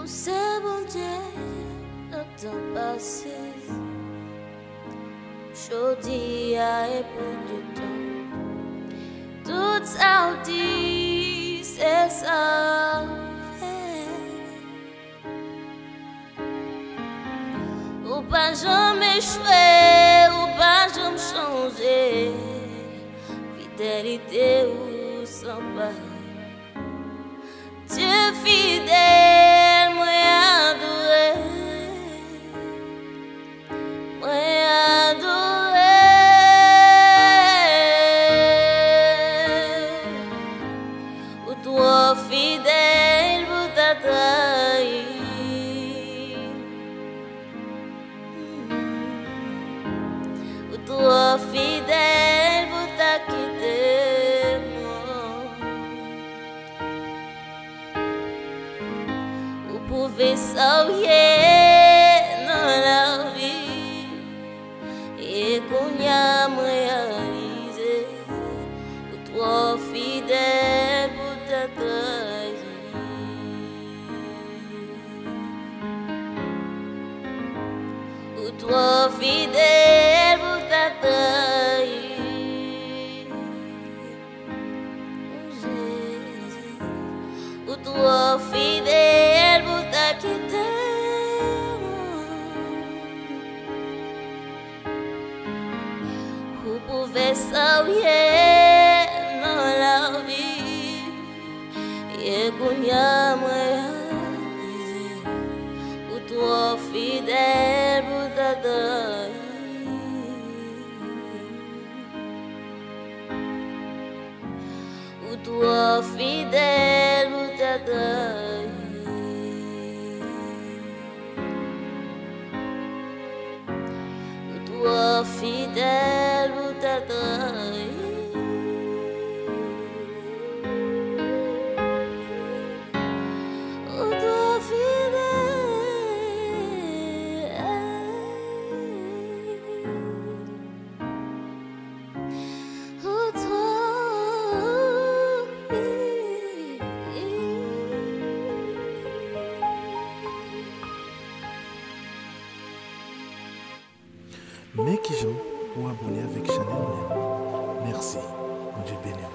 C'est bon Dieu, le temps passé. Jodi a et pour tout temps. Tout ça on dit, c'est ça. Ou pas jamais échouer, ou pas jamais changer. Fidélité ou sans pas. Dieu fidèle, moi adoré, moi adoré. Ou toi fidèle, vous t'a trahi. Ou toi fidèle, vous t'a quitté. Vous pouvez sauver dans la vie et qu'on y a réalisé ou trop fidèle pour ta trahi. Ou trop fidèle pour ta trahi. Ou trop fidèle pour ta quitter. Vous pouvez sauver dans la vie et qu'on y a réalisé. Ou trop fidèle pour ta trahi. Ou trop fidèle pour ta trahi. Ou trop fidèle pour ta trahi. Ou trop fidèle. Ou trop Mais qui j'en pour abonner avec Chanel. Merci. Mon Dieu béni.